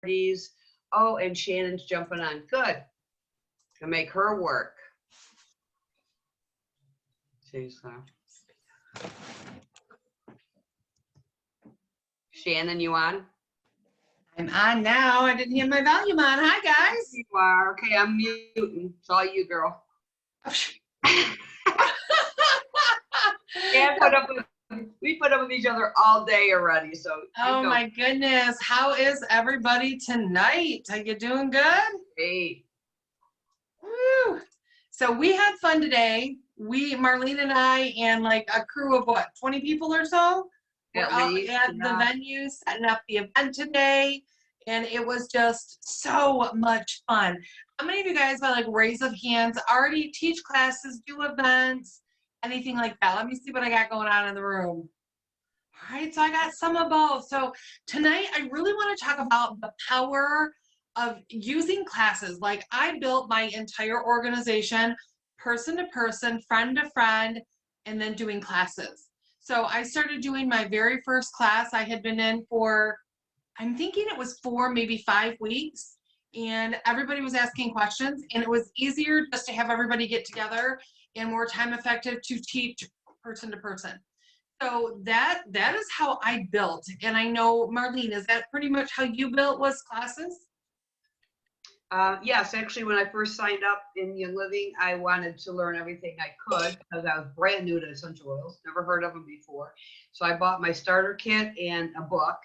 parties. Oh, and Shannon's jumping on. Good. To make her work. Shannon, you on? I'm on now. I didn't have my volume on. Hi, guys. You are. Okay, I'm muting. It's all you, girl. Yeah, we put up with each other all day already, so. Oh my goodness. How is everybody tonight? Are you doing good? Great. Woo. So we had fun today. Marlene and I and like a crew of what, 20 people or so? We're out at the venue setting up the event today. And it was just so much fun. How many of you guys, by like raise of hands, already teach classes, do events, anything like that? Let me see what I got going on in the room. All right, so I got some of both. So tonight I really want to talk about the power of using classes. Like I built my entire organization, person to person, friend to friend, and then doing classes. So I started doing my very first class. I had been in for, I'm thinking it was 4, maybe 5 weeks, and everybody was asking questions, and it was easier just to have everybody get together and more time effective to teach person to person. So that is how I built. And I know, Marlene, is that pretty much how you built, was classes? Yes, actually, when I first signed up in Young Living, I wanted to learn everything I could because I was brand new to essential oils, never heard of them before. So I bought my starter kit and a book,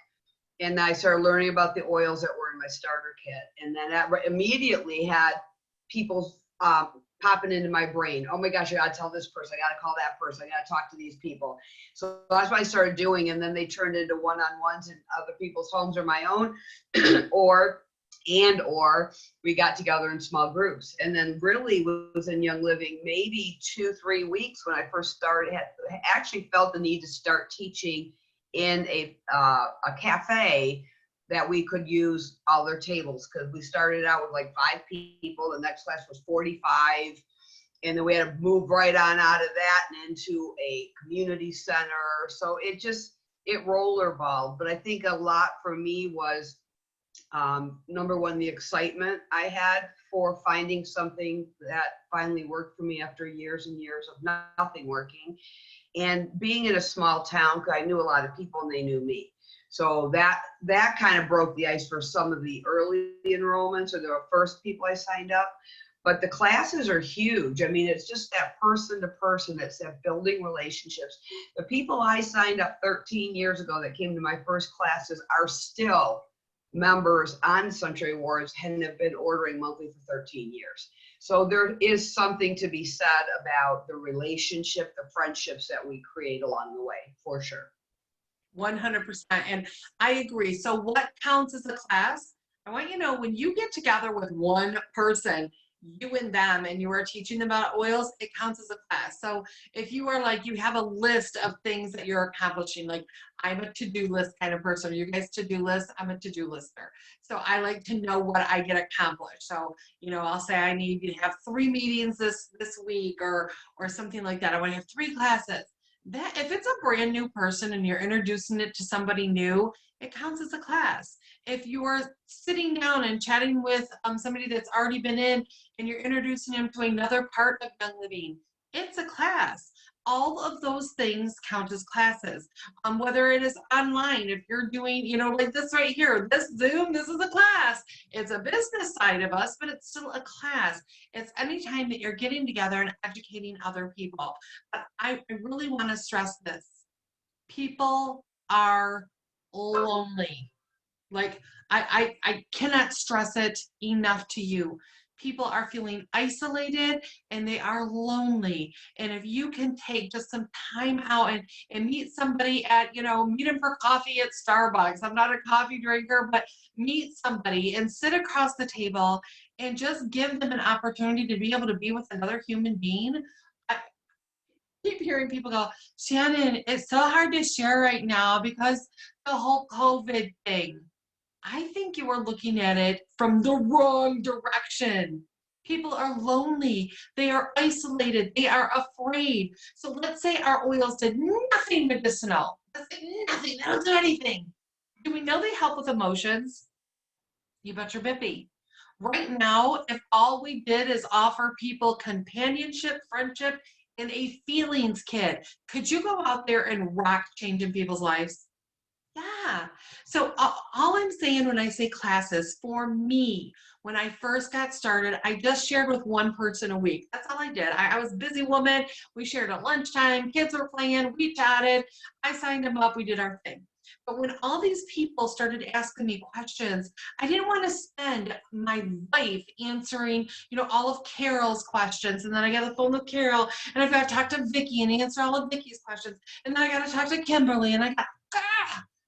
and I started learning about the oils that were in my starter kit. And then that immediately had people popping into my brain. Oh my gosh, I gotta tell this person, I gotta call that person, I gotta talk to these people. So that's what I started doing, and then they turned into one-on-ones in other people's homes or my own, or we got together in small groups. And then really was in Young Living maybe 2-3 weeks when I first started, actually felt the need to start teaching in a cafe that we could use all their tables, because we started out with like 5 people, the next class was 45, and then we had to move right on out of that and into a community center. So it rollerballed. But I think a lot for me was number one, the excitement I had for finding something that finally worked for me after years and years of nothing working, and being in a small town, because I knew a lot of people and they knew me. So that kind of broke the ice for some of the early enrollments or the first people I signed up. But the classes are huge. I mean, it's just that person to person, it's that building relationships. The people I signed up 13 years ago that came to my first classes are still members on Century Awards and have been ordering monthly for 13 years. So there is something to be said about the relationship, the friendships that we create along the way, for sure. 100%. And I agree. So what counts as a class? I want you to know, when you get together with one person, you and them, and you are teaching them about oils, it counts as a class. So if you are like, you have a list of things that you're accomplishing, like I'm a to-do list kind of person. You guys to-do list, I'm a to-do lister. So I like to know what I get accomplished. So, I'll say I need to have 3 meetings this week or something like that. I want to have 3 classes. That if it's a brand new person and you're introducing it to somebody new, it counts as a class. If you're sitting down and chatting with somebody that's already been in and you're introducing them to another part of Young Living, it's a class. All of those things count as classes. Whether it is online, if you're doing, like this right here, this Zoom, this is a class. It's a business side of us, but it's still a class. It's any time that you're getting together and educating other people. But I really want to stress this. People are lonely. Like, I cannot stress it enough to you. People are feeling isolated and they are lonely. And if you can take just some time out and meet somebody at, meet them for coffee at Starbucks. I'm not a coffee drinker, but meet somebody and sit across the table and just give them an opportunity to be able to be with another human being. I keep hearing people go, Shannon, it's so hard to share right now because the whole COVID thing. I think you are looking at it from the wrong direction. People are lonely. They are isolated. They are afraid. So let's say our oils did nothing medicinal. Let's say nothing. They don't do anything. Do we know they help with emotions? You bet your bippy. Right now, if all we did is offer people companionship, friendship, and a feelings kit, could you go out there and rock changing people's lives? Yeah. So all I'm saying when I say classes, for me, when I first got started, I just shared with one person a week. That's all I did. I was a busy woman. We shared at lunchtime. Kids were playing. We chatted. I signed them up. We did our thing. But when all these people started asking me questions, I didn't want to spend my life answering, all of Carol's questions. And then I got the phone with Carol, and I've got to talk to Vicki and answer all of Vicki's questions. And then I got to talk to Kimberly, and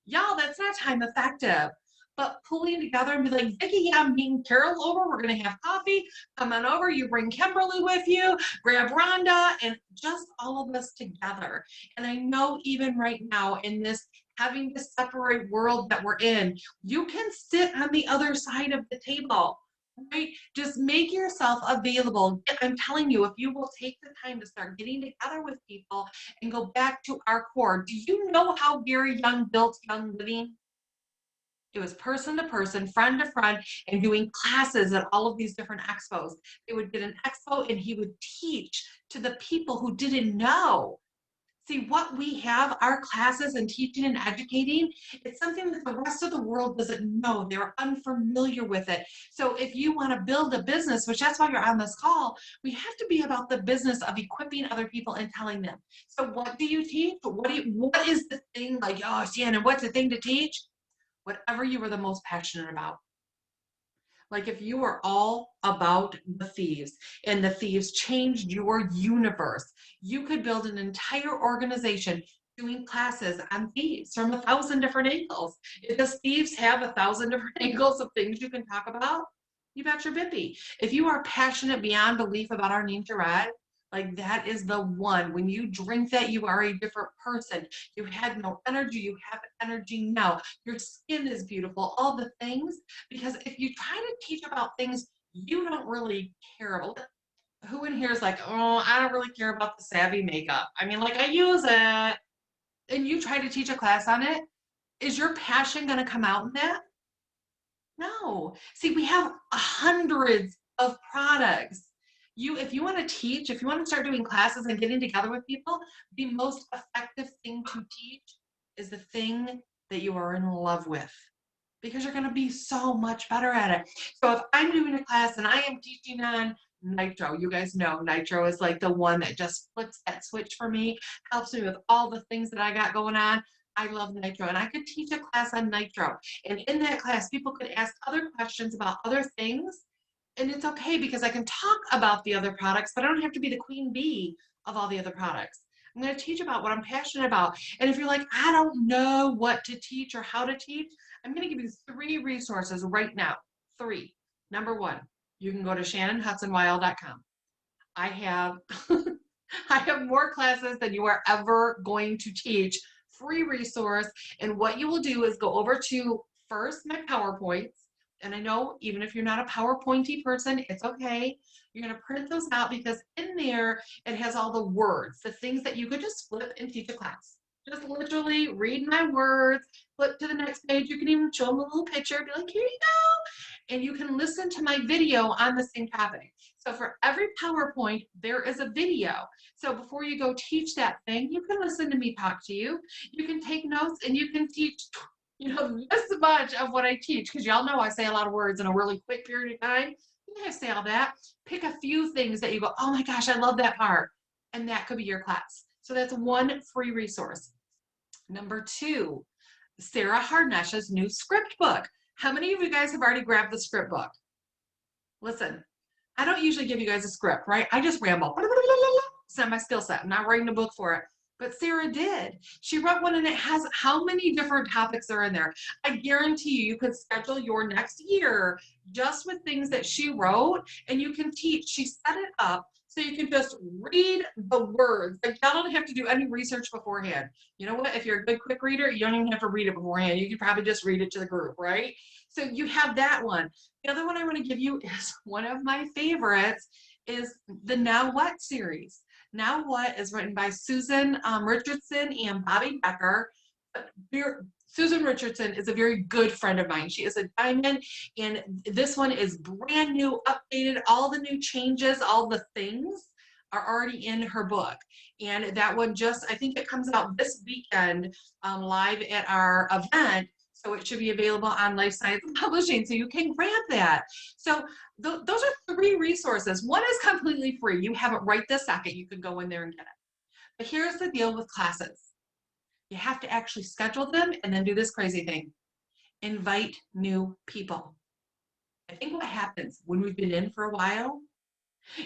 y'all, that's not time effective. But pulling together and be like, Vicki, yeah, I'm meeting Carol over. We're going to have coffee. Come on over. You bring Kimberly with you. Grab Rhonda, and just all of us together. And I know even right now in this having to separate world that we're in, you can sit on the other side of the table. Right? Just make yourself available. I'm telling you, if you will take the time to start getting together with people and go back to our core. Do you know how Gary Young built Young Living? It was person to person, friend to friend, and doing classes at all of these different expos. They would get an expo and he would teach to the people who didn't know. See, what we have, our classes and teaching and educating, it's something that the rest of the world doesn't know. They're unfamiliar with it. So if you want to build a business, which that's why you're on this call, we have to be about the business of equipping other people and telling them. So what do you teach? What is the thing like, oh, Shannon, what's the thing to teach? Whatever you were the most passionate about. Like if you were all about the thieves and the thieves changed your universe, you could build an entire organization doing classes on thieves from 1,000 different angles. Does thieves have 1,000 different angles of things you can talk about? You bet your bippy. If you are passionate beyond belief about our name to ride, like that is the one. When you drink that, you are a different person. You had no energy. You have energy now. Your skin is beautiful. All the things. Because if you try to teach about things you don't really care about, who in here is like, oh, I don't really care about the savvy makeup. I mean, like I use it. And you try to teach a class on it, is your passion going to come out in that? No. See, we have hundreds of products. If you want to teach, if you want to start doing classes and getting together with people, the most effective thing to teach is the thing that you are in love with, because you're going to be so much better at it. So if I'm doing a class and I am teaching on Nitro, you guys know Nitro is like the one that just flips that switch for me, helps me with all the things that I got going on. I love Nitro, and I could teach a class on Nitro. And in that class, people could ask other questions about other things. And it's okay because I can talk about the other products, but I don't have to be the queen bee of all the other products. I'm going to teach about what I'm passionate about. And if you're like, I don't know what to teach or how to teach, I'm going to give you 3 resources right now. 3. Number 1, you can go to shannonhudsonwild.com. I have I have more classes than you are ever going to teach. Free resource. And what you will do is go over to first my PowerPoints. And I know even if you're not a PowerPointy person, it's okay. You're going to print those out because in there it has all the words, the things that you could just flip and teach a class. Just literally read my words, flip to the next page. You can even show them a little picture, be like, here you go. And you can listen to my video on the same topic. So for every PowerPoint, there is a video. So before you go teach that thing, you can listen to me talk to you. You can take notes and you can teach this much of what I teach, because y'all know I say a lot of words in a really quick period of time. You don't have to say all that. Pick a few things that you go, oh my gosh, I love that part. And that could be your class. So that's 1 free resource. Number 2, Sarah Hardnash's new script book. How many of you guys have already grabbed the script book? Listen, I don't usually give you guys a script, right? I just ramble. It's not my skill set. I'm not writing a book for it. But Sarah did. She wrote one and it has how many different topics are in there. I guarantee you could schedule your next year just with things that she wrote, and you can teach. She set it up so you can just read the words. Like, y'all don't have to do any research beforehand. You know what? If you're a good quick reader, you don't even have to read it beforehand. You can probably just read it to the group, right? So you have that one. The other one I want to give you is one of my favorites, is the Now What series. Now What is written by Susan Richardson and Bobby Becker. Susan Richardson is a very good friend of mine. She is a diamond, and this one is brand new, updated, all the new changes, all the things are already in her book. And that one just, I think it comes out this weekend live at our event. So it should be available on Life Science Publishing, so you can grab that. So those are 3 resources. One is completely free. You have it right this second. You can go in there and get it. But here's the deal with classes. You have to actually schedule them and then do this crazy thing. Invite new people. I think what happens when we've been in for a while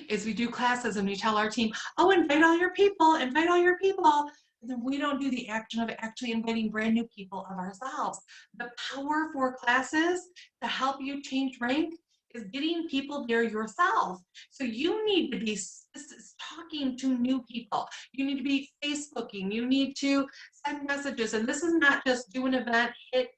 is we do classes and we tell our team, oh, invite all your people, invite all your people. And then we don't do the action of actually inviting brand new people of ourselves. The power for classes to help you change rank is getting people there yourself. So you need to be talking to new people. You need to be Facebooking. You need to send messages. And this is not just do an event, hit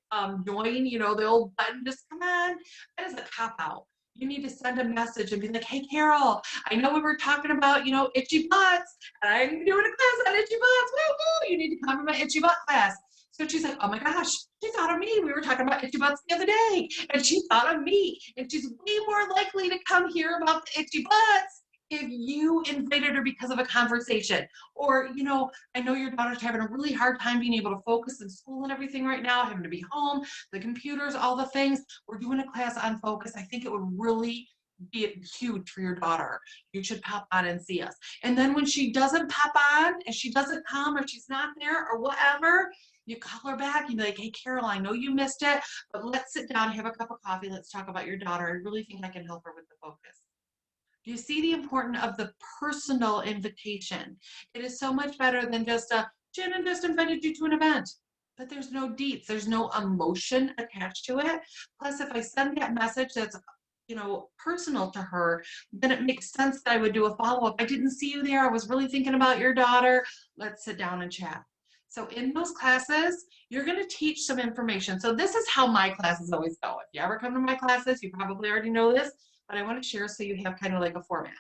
join, you know, the old button, just come on. That is a cop-out. You need to send a message and be like, hey, Carol, I know we were talking about, you know, itchy butts, and I'm doing a class on itchy butts. Woo, woo. You need to come to my itchy butt class. So she's like, oh my gosh, she thought of me. We were talking about itchy butts the other day, and she thought of me. And she's way more likely to come hear about the itchy butts if you invited her because of a conversation. Or, you know, I know your daughter's having a really hard time being able to focus in school and everything right now, having to be home, the computers, all the things. We're doing a class on focus. I think it would really be huge for your daughter. You should pop on and see us. And then when she doesn't pop on, and she doesn't come, or she's not there, or whatever, you call her back and be like, hey, Carol, I know you missed it, but let's sit down, have a cup of coffee. Let's talk about your daughter. I really think I can help her with the focus. Do you see the importance of the personal invitation? It is so much better than just Shannon just invited you to an event, but there's no deets, there's no emotion attached to it. Plus, if I send that message that's, you know, personal to her, then it makes sense that I would do a follow-up. I didn't see you there. I was really thinking about your daughter. Let's sit down and chat. So in those classes, you're going to teach some information. So this is how my classes always go. If you ever come to my classes, you probably already know this, but I want to share so you have kind of like a format.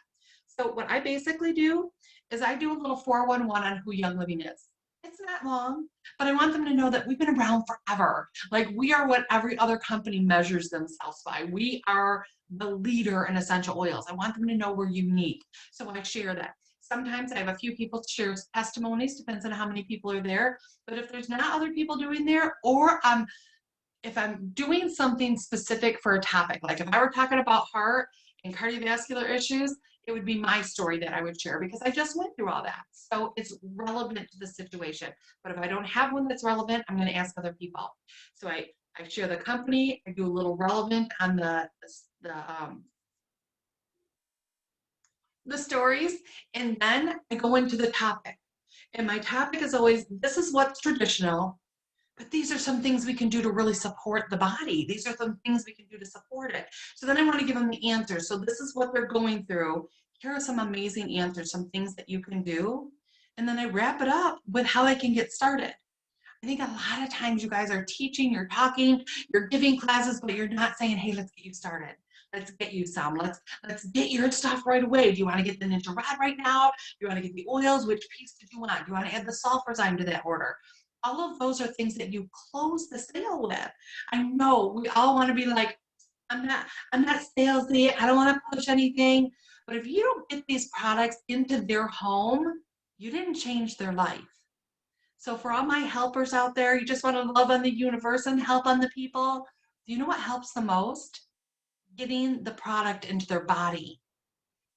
So what I basically do is I do a little 411 on who Young Living is. It's not long, but I want them to know that we've been around forever. Like, we are what every other company measures themselves by. We are the leader in essential oils. I want them to know we're unique. So I share that. Sometimes I have a few people share testimonies, depends on how many people are there. But if there's not other people doing there, or if I'm doing something specific for a topic, like if I were talking about heart and cardiovascular issues, it would be my story that I would share because I just went through all that. So it's relevant to the situation. But if I don't have one that's relevant, I'm going to ask other people. So I share the company, I do a little relevant on the stories, and then I go into the topic. And my topic is always, this is what's traditional, but these are some things we can do to really support the body. These are some things we can do to support it. So then I want to give them the answers. So this is what they're going through. Here are some amazing answers, some things that you can do. And then I wrap it up with how I can get started. I think a lot of times you guys are teaching, you're talking, you're giving classes, but you're not saying, hey, let's get you started. Let's get you some. Let's get your stuff right away. Do you want to get the Ninja Rod right now? Do you want to get the oils? Which piece did you want? Do you want to add the sulfurzyme to that order? All of those are things that you close the sale with. I know we all want to be like, I'm not salesy. I don't want to push anything. But if you don't get these products into their home, you didn't change their life. So for all my helpers out there, you just want to love on the universe and help on the people. Do you know what helps the most? Getting the product into their body.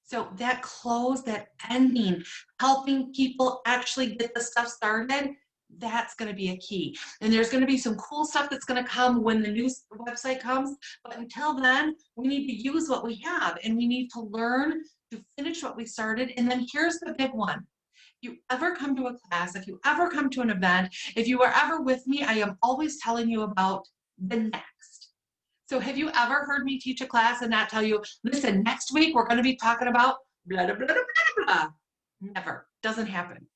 So that close, that ending, helping people actually get the stuff started, that's going to be a key. And there's going to be some cool stuff that's going to come when the new website comes. But until then, we need to use what we have, and we need to learn to finish what we started. And then here's the big one. If you ever come to a class, if you ever come to an event, if you are ever with me, I am always telling you about the next. So have you ever heard me teach a class and not tell you, listen, next week we're going to be talking about blah, blah, blah, blah, blah, blah. Never. Doesn't happen.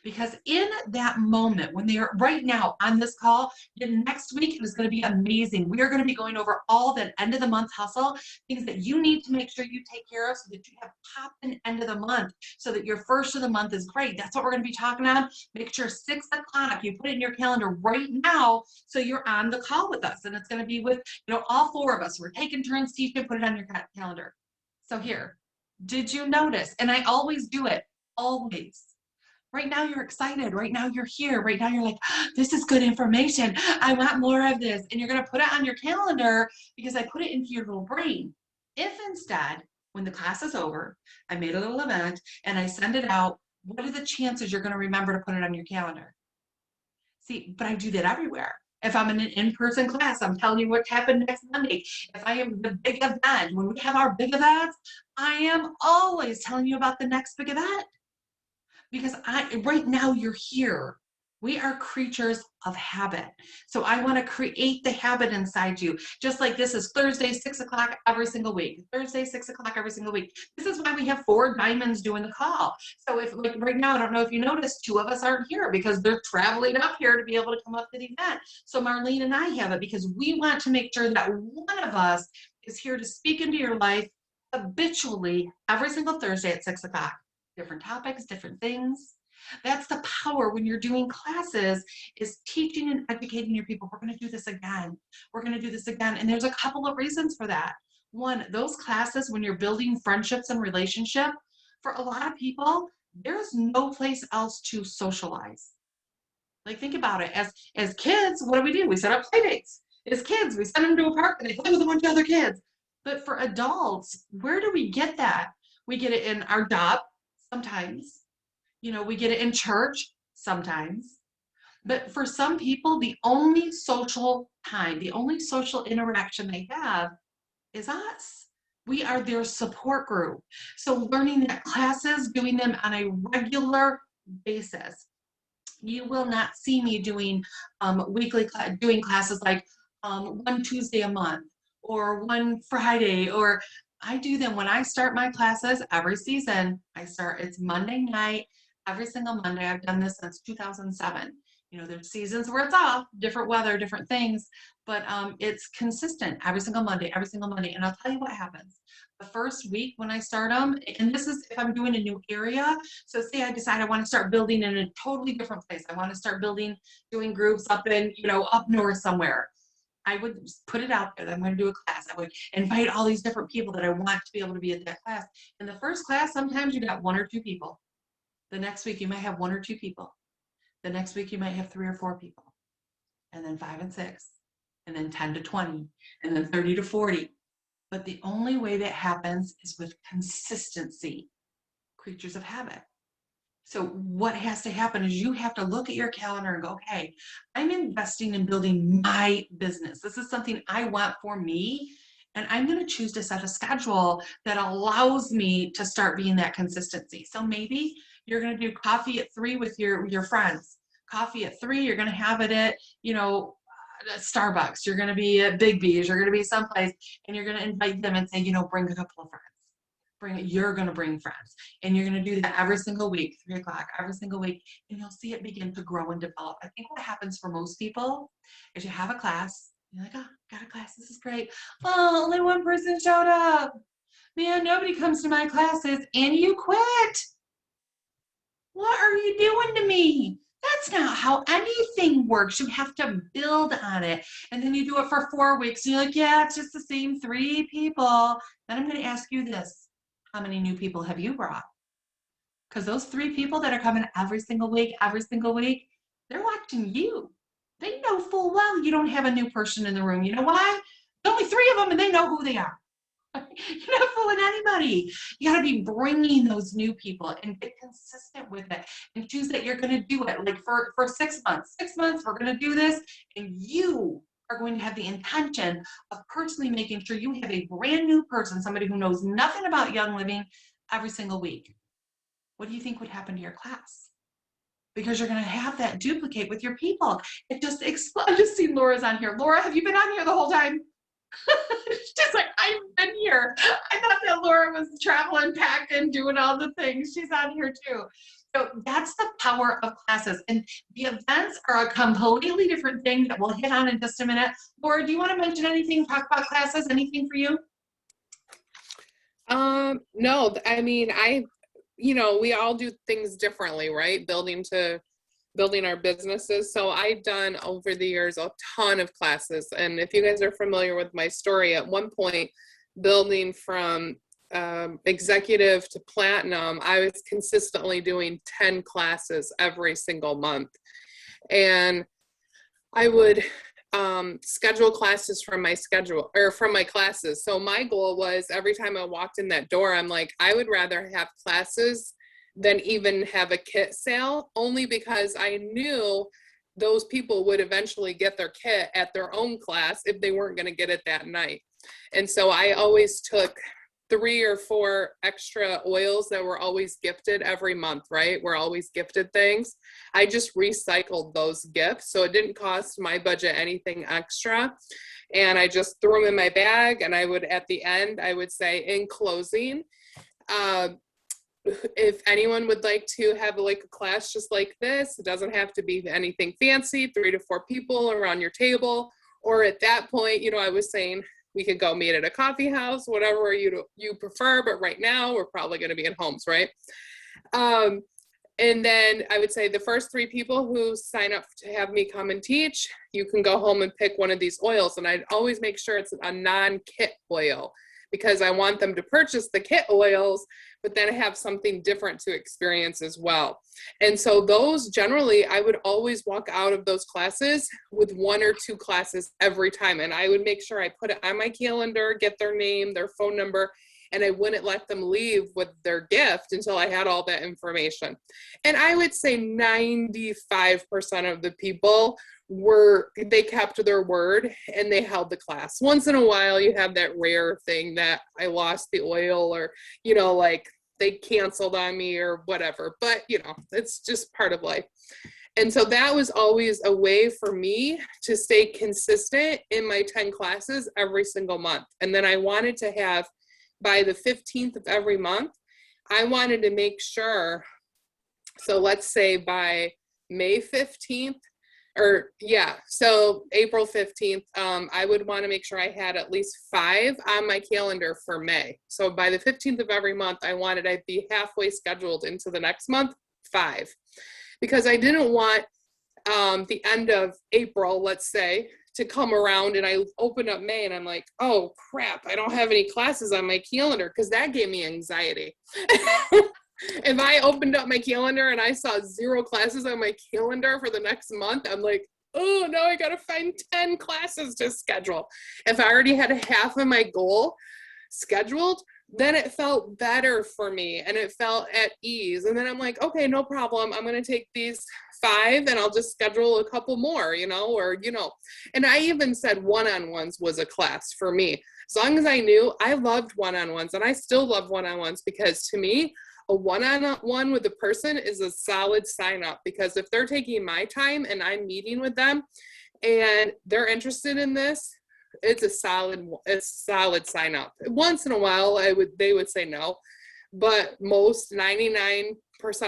Because in that moment, when they are right now on this call, then next week it is going to be amazing. We are going to be going over all the end of the month hustle, things that you need to make sure you take care of so that you have popping end of the month, so that your first of the month is great. That's what we're going to be talking about. Make sure 6 o'clock, you put it in your calendar right now so you're on the call with us. And it's going to be with, all 4 of us. We're taking turns teaching, put it on your calendar. So here, did you notice? And I always do it, always. Right now you're excited. Right now you're here. Right now you're like, oh, this is good information. I want more of this. And you're going to put it on your calendar because I put it into your little brain. If instead, when the class is over, I made a little event and I send it out, what are the chances you're going to remember to put it on your calendar? See, but I do that everywhere. If I'm in an in-person class, I'm telling you what happened next Monday. If I am the big event, when we have our big events, I am always telling you about the next big event. Because right now you're here. We are creatures of habit. So I want to create the habit inside you. Just like this is Thursday, 6 o'clock every single week. Thursday, 6 o'clock every single week. This is why we have 4 diamonds doing the call. So if like right now, I don't know if you noticed, 2 of us aren't here because they're traveling up here to be able to come up to the event. So Marlene and I have it because we want to make sure that one of us is here to speak into your life habitually every single Thursday at 6 o'clock. Different topics, different things. That's the power when you're doing classes, is teaching and educating your people. We're going to do this again. We're going to do this again. And there's a couple of reasons for that. One, those classes, when you're building friendships and relationship, for a lot of people, there's no place else to socialize. Like, think about it. As kids, what do? We set up play dates. As kids, we send them to a park and they play with a bunch of other kids. But for adults, where do we get that? We get it in our job. Sometimes, we get it in church sometimes, but for some people, the only social time, the only social interaction they have is us. We are their support group. So learning that classes, doing them on a regular basis. You will not see me doing doing classes like 1 Tuesday a month or 1 Friday, or I do them when I start my classes every season. It's Monday night, every single Monday. I've done this since 2007. There's seasons where it's off, different weather, different things, but it's consistent every single Monday. And I'll tell you what happens. The first week when I start them, and this is if I'm doing a new area. So say I decide I want to start building in a totally different place. I want to start doing groups up in, up north somewhere. I would put it out there that I'm going to do a class. I would invite all these different people that I want to be able to be at that class. In the first class, sometimes you got 1 or 2 people. The next week, you might have 1 or 2 people. The next week, you might have 3 or 4 people. And then 5 and 6. And then 10 to 20. And then 30 to 40. But the only way that happens is with consistency. Creatures of habit. So what has to happen is you have to look at your calendar and go, okay, I'm investing in building my business. This is something I want for me. And I'm going to choose to set a schedule that allows me to start being that consistency. So maybe you're going to do coffee at 3 with your friends. Coffee at 3, you're going to have it at, Starbucks. You're going to be at Big B's. You're going to be someplace, and you're going to invite them and say, bring a couple of friends. You're going to bring friends, and you're going to do that every single week, 3 o'clock, every single week, and you'll see it begin to grow and develop. I think what happens for most people is you have a class, you're like, oh, got a class, this is great. Oh, only 1 person showed up. Man, nobody comes to my classes, and you quit. What are you doing to me? That's not how anything works. You have to build on it. And then you do it for 4 weeks, and you're like, yeah, it's just the same 3 people. Then I'm going to ask you this. How many new people have you brought? Because those 3 people that are coming every single week, they're watching you. They know full well you don't have a new person in the room. You know why? There's only 3 of them, and they know who they are. You're not fooling anybody. You got to be bringing those new people and get consistent with it and choose that you're going to do it. Like for 6 months. 6 months, we're going to do this, and you are going to have the intention of personally making sure you have a brand new person, somebody who knows nothing about Young Living, every single week. What do you think would happen to your class? Because you're going to have that duplicate with your people. It just explodes. I just see Laura's on here. Laura, have you been on here the whole time? She's like, I've been here. here. I thought that Laura was traveling, packing, doing all the things. She's on here too. So that's the power of classes. And the events are a completely different thing that we'll hit on in just a minute. Laura, do you want to mention anything, talk about classes, anything for you? No, I mean, we all do things differently, right? Building our businesses. So I've done over the years a ton of classes. And if you guys are familiar with my story, at one point, building from executive to platinum, I was consistently doing 10 classes every single month. And I would schedule classes from my schedule or from my classes. So my goal was every time I walked in that door, I'm like, I would rather have classes than even have a kit sale, only because I knew those people would eventually get their kit at their own class if they weren't going to get it that night. And so I always took 3 or 4 extra oils that were always gifted every month, right? We're always gifted things. I just recycled those gifts. So it didn't cost my budget anything extra. And I just threw them in my bag. And I would, at the end, I would say, in closing, if anyone would like to have like a class just like this, it doesn't have to be anything fancy, 3 to 4 people around your table. Or at that point, I was saying, we could go meet at a coffee house, whatever you prefer. But right now we're probably going to be in homes, right? And then I would say the first 3 people who sign up to have me come and teach, you can go home and pick one of these oils. And I'd always make sure it's a non-kit oil, because I want them to purchase the kit oils, but then have something different to experience as well. And so those generally, I would always walk out of those classes with 1 or 2 classes every time. And I would make sure I put it on my calendar, get their name, their phone number, and I wouldn't let them leave with their gift until I had all that information. And I would say 95% of the people they kept their word and they held the class. Once in a while, you have that rare thing that I lost the oil, or, like they canceled on me or whatever, but it's just part of life. And so that was always a way for me to stay consistent in my 10 classes every single month. And then I wanted to have, by the 15th of every month, I wanted to make sure, so let's say by May 15th, so April 15th, I would want to make sure I had at least 5 on my calendar for May. So by the 15th of every month, I'd be halfway scheduled into the next month, 5. Because I didn't want the end of April, let's say, to come around and I open up May and I'm like, oh crap, I don't have any classes on my calendar, because that gave me anxiety. If I opened up my calendar and I saw 0 classes on my calendar for the next month, I'm like, oh, now I got to find 10 classes to schedule. If I already had half of my goal scheduled, then it felt better for me and it felt at ease. And then I'm like, okay, no problem. I'm going to take these 5 and I'll just schedule a couple more, and I even said one-on-ones was a class for me. As long as I knew, I loved one-on-ones, and I still love one-on-ones, because to me, a one-on-one with a person is a solid sign up, because if they're taking my time and I'm meeting with them and they're interested in this, it's a solid sign up. Once in a while, they would say no, but most 99%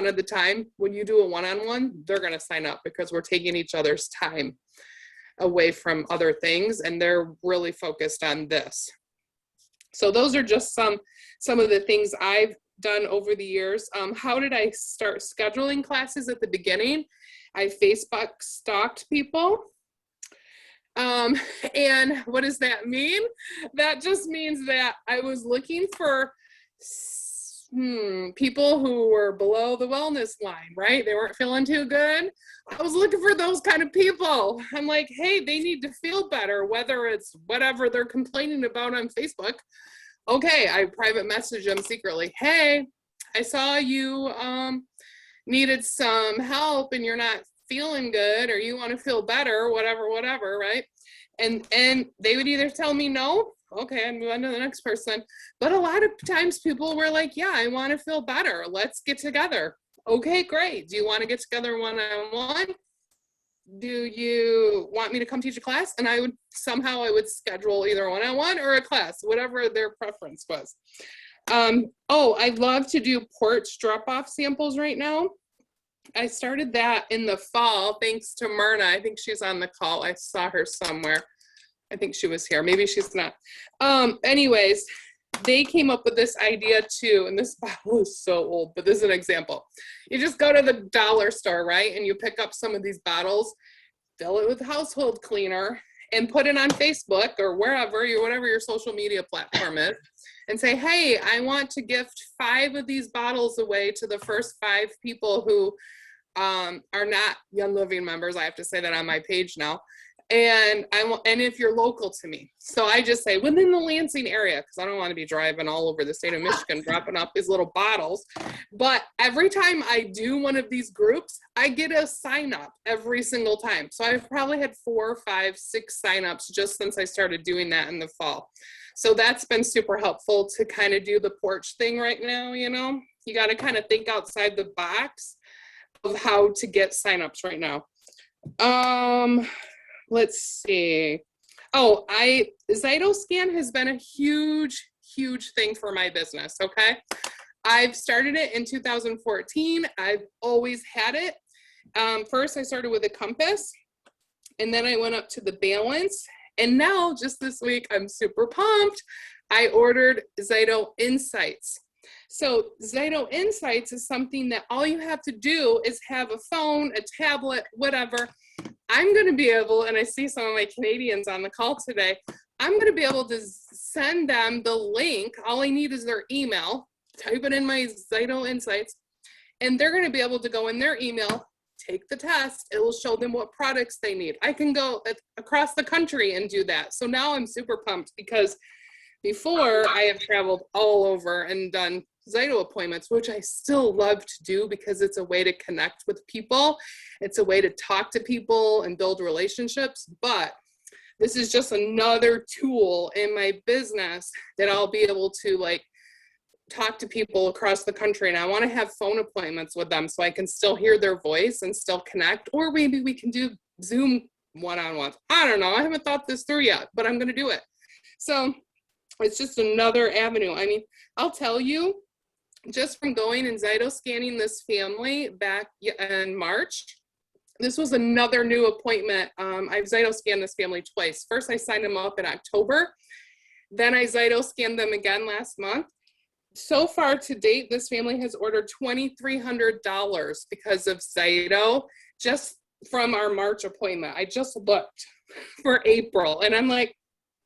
of the time, when you do a one-on-one, they're going to sign up, because we're taking each other's time away from other things, and they're really focused on this. So those are just some of the things I've done over the years. How did I start scheduling classes at the beginning? I Facebook stalked people. And what does that mean? That just means that I was looking for people who were below the wellness line, right? They weren't feeling too good. I was looking for those kind of people. I'm like, hey, they need to feel better, whether it's whatever they're complaining about on Facebook. Okay, I private message them secretly. Hey, I saw you needed some help and you're not feeling good, or you want to feel better, whatever, right? And they would either tell me no, okay, I'm moving on to the next person. But a lot of times people were like, yeah, I want to feel better. Let's get together. Okay, great. Do you want to get together one-on-one? do you want me to come teach a class? And I would schedule either one-on-one or a class, whatever their preference was. Oh, I love to do porch drop-off samples right now. I started that in the fall, thanks to Myrna. I think she's on the call. I saw her somewhere. I think she was here. Maybe she's not. Anyways, they came up with this idea too, and this bottle is so old, but this is an example. You just go to the dollar store, right? And you pick up some of these bottles, fill it with household cleaner, and put it on Facebook or whatever your social media platform is, and say, hey, I want to gift 5 of these bottles away to the first 5 people who are not Young Living members. I have to say that on my page now. And if you're local to me. So I just say within the Lansing area, because I don't want to be driving all over the state of Michigan dropping off these little bottles. But every time I do one of these groups, I get a sign up every single time. So I've probably had 4, 5, 6 signups just since I started doing that in the fall. So that's been super helpful to kind of do the porch thing right now. You know, you got to kind of think outside the box of how to get signups right now. Let's see. Oh, ZytoScan has been a huge, huge thing for my business, okay? I've started it in 2014. I've always had it. First, I started with a compass, and then I went up to the balance. And now, just this week, I'm super pumped. I ordered Zyto Insights. So Zyto Insights is something that all you have to do is have a phone, a tablet, whatever. I'm going to be able, and I see some of my Canadians on the call today, I'm going to be able to send them the link. All I need is their email, type it in my Zyto Insights, and they're going to be able to go in their email, take the test. It will show them what products they need. I can go across the country and do that. So now I'm super pumped because before I have traveled all over and done Zyto appointments, which I still love to do because it's a way to connect with people. It's a way to talk to people and build relationships. But this is just another tool in my business that I'll be able to like talk to people across the country. And I want to have phone appointments with them so I can still hear their voice and still connect. Or maybe we can do Zoom one-on-ones. I don't know. I haven't thought this through yet, but I'm going to do it. So it's just another avenue. I mean, I'll tell you, just from going and Zyto scanning this family back in March, this was another new appointment. I've Zyto scanned this family twice. First, I signed them up in October. Then I Zyto scanned them again last month. So far to date, this family has ordered $2,300 because of Zyto, just from our March appointment. I just looked for April, and I'm like,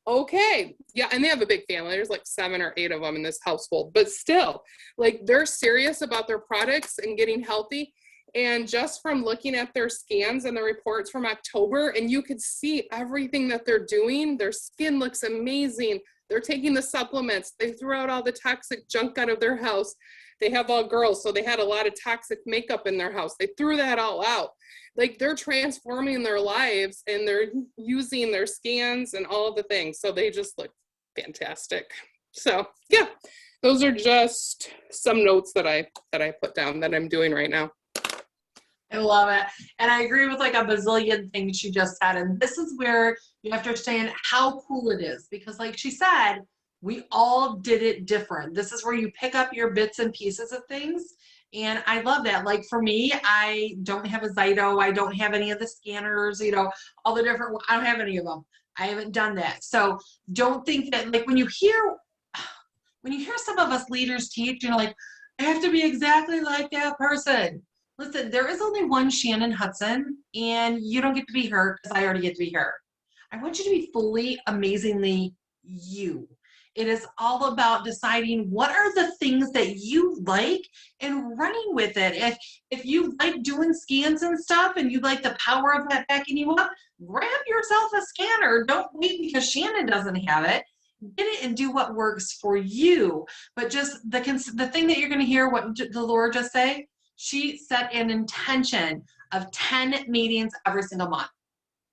okay, yeah, and they have a big family. There's like 7 or 8 of them in this household, but still, like they're serious about their products and getting healthy. And just from looking at their scans and the reports from October, and you could see everything that they're doing. Their skin looks amazing. They're taking the supplements. They threw out all the toxic junk out of their house. They have all girls, so they had a lot of toxic makeup in their house. They threw that all out. Like they're transforming their lives and they're using their scans and all of the things. So they just look fantastic. So yeah, those are just some notes that I put down that I'm doing right now. I love it. And I agree with like a bazillion things she just said. And this is where you have to understand how cool it is. Because like she said, we all did it different. This is where you pick up your bits and pieces of things. And I love that. Like for me, I don't have a Zyto. I don't have any of the scanners, you know, all the different, I don't have any of them. I haven't done that. So don't think that like when you hear some of us leaders teach, you're like, I have to be exactly like that person. Listen, there is only one Shannon Hudson, and you don't get to be her because I already get to be her. I want you to be fully, amazingly you. It is all about deciding what are the things that you like and running with it. If you like doing scans and stuff and you like the power of that backing you up, grab yourself a scanner. Don't wait because Shannon doesn't have it. Get it and do what works for you. But just the thing that you're going to hear what the Lord just say, she set an intention of 10 meetings every single month.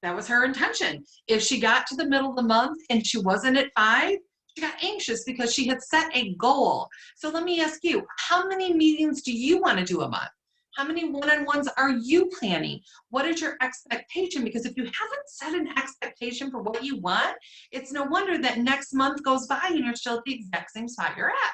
That was her intention. If she got to the middle of the month and she wasn't at 5, she got anxious because she had set a goal. So let me ask you, how many meetings do you want to do a month? How many one-on-ones are you planning? What is your expectation? Because if you haven't set an expectation for what you want, it's no wonder that next month goes by and you're still at the exact same spot you're at.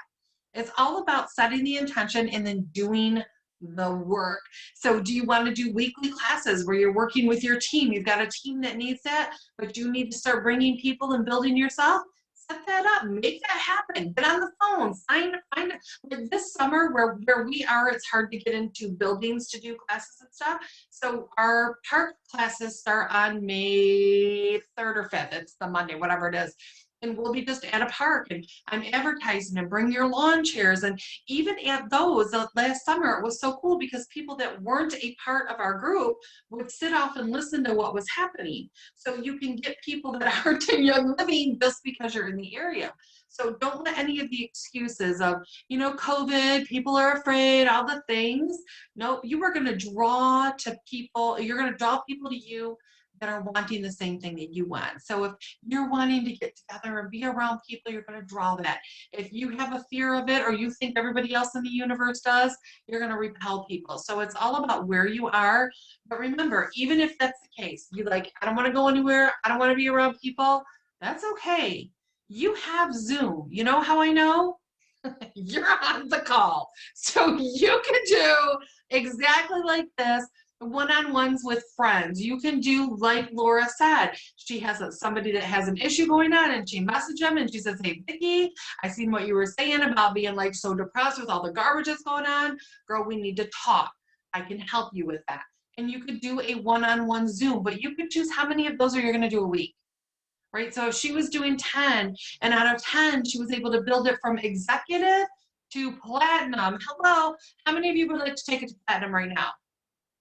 It's all about setting the intention and then doing the work. So do you want to do weekly classes where you're working with your team? You've got a team that needs that, but you need to start bringing people and building yourself. Set that up, make that happen. Get on the phone, find like this summer where we are, it's hard to get into buildings to do classes and stuff. So our park classes start on May 3rd or 5th. It's the Monday, whatever it is. And we'll be just at a park, and I'm advertising, and bring your lawn chairs. And even at those, last summer, it was so cool because people that weren't a part of our group would sit off and listen to what was happening. So you can get people that aren't in Young Living just because you're in the area. So don't let any of the excuses of, COVID, people are afraid, all the things. No, you are going to draw to people. You're going to draw people to you that are wanting the same thing that you want. So if you're wanting to get together and be around people, you're going to draw that. If you have a fear of it, or you think everybody else in the universe does, you're going to repel people. So it's all about where you are. But remember, even if that's the case, you like, I don't want to go anywhere, I don't want to be around people, that's okay. You have Zoom. You know how I know? You're on the call. So you can do exactly like this, one-on-ones with friends. You can do like Laura said. She has somebody that has an issue going on, and she messaged them and she says, hey, Vicki, I seen what you were saying about being like so depressed with all the garbage that's going on. Girl, we need to talk. I can help you with that. And you could do a one-on-one Zoom, but you could choose how many of those are you going to do a week. Right? So if she was doing 10, and out of 10, she was able to build it from executive to platinum. Hello, how many of you would like to take it to platinum right now?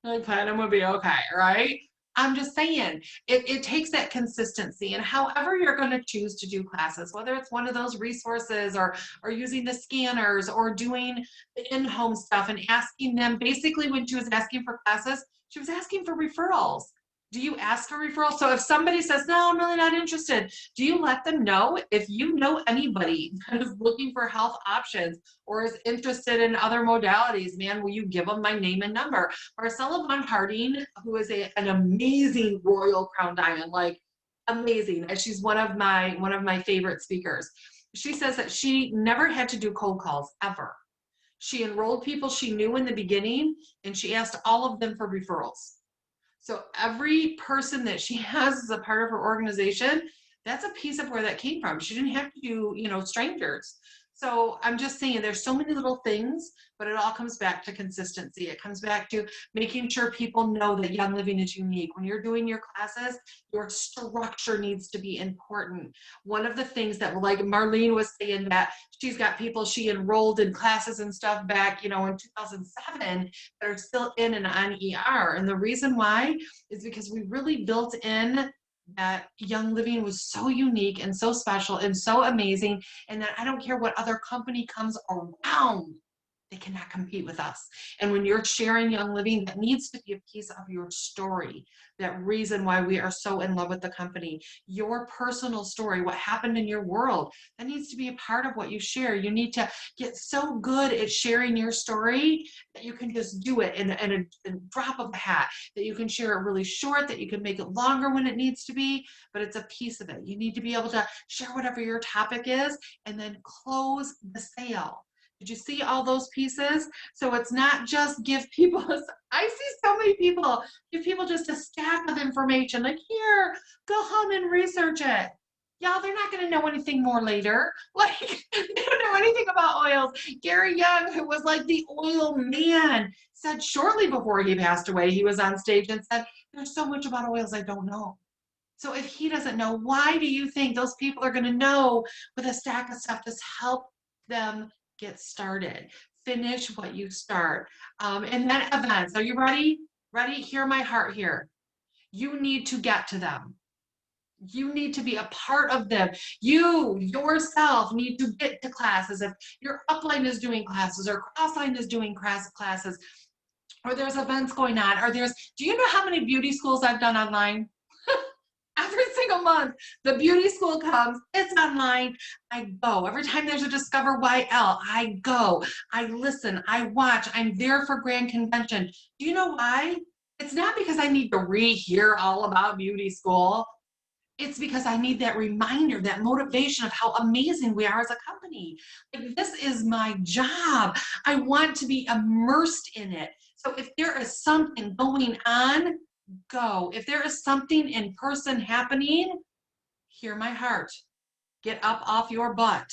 Like, platinum would be okay, right? I'm just saying, it takes that consistency, and however you're going to choose to do classes, whether it's one of those resources or using the scanners or doing the in-home stuff and asking them, basically when she was asking for classes, she was asking for referrals. Do you ask for referrals? So if somebody says, no, I'm really not interested, do you let them know? If you know anybody that is looking for health options or is interested in other modalities, man, will you give them my name and number? Marcella Von Harding, who is an amazing Royal Crown Diamond, like amazing. She's one of my favorite speakers. She says that she never had to do cold calls ever. She enrolled people she knew in the beginning, and she asked all of them for referrals. So every person that she has as a part of her organization, that's a piece of where that came from. She didn't have to do, strangers. So I'm just saying there's so many little things, but it all comes back to consistency. It comes back to making sure people know that Young Living is unique. When you're doing your classes, your structure needs to be important. One of the things that, like Marlene was saying, that she's got people she enrolled in classes and stuff back, in 2007 that are still in and on ER. And the reason why is because we really built in that Young Living was so unique and so special and so amazing, and that I don't care what other company comes around, they cannot compete with us. And when you're sharing Young Living, that needs to be a piece of your story, that reason why we are so in love with the company, your personal story, what happened in your world, that needs to be a part of what you share. You need to get so good at sharing your story that you can just do it in a drop of a hat, that you can share it really short, that you can make it longer when it needs to be, but it's a piece of it. You need to be able to share whatever your topic is and then close the sale. Did you see all those pieces? So it's not just give people, I see so many people, give people just a stack of information, like, here, go home and research it. Y'all, they're not going to know anything more later. Like, they don't know anything about oils. Gary Young, who was like the oil man, said shortly before he passed away, he was on stage and said, there's so much about oils I don't know. So if he doesn't know, why do you think those people are going to know with a stack of stuff? Just help them get started. Finish what you start. And then events. Are you ready? Ready? Hear my heart here. You need to get to them. You need to be a part of them. You yourself need to get to classes. If your upline is doing classes, or crossline is doing classes, or there's events going on, or do you know how many beauty schools I've done online? Every single single month. The beauty school comes, it's online. I go. Every time there's a Discover YL, I go. I listen, I watch. I'm there for Grand Convention. Do you know why? It's not because I need to rehear all about beauty school. It's because I need that reminder, that motivation of how amazing we are as a company. Like, this is my job. I want to be immersed in it. So if there is something going on, go. If there is something in person happening, hear my heart. Get up off your butt.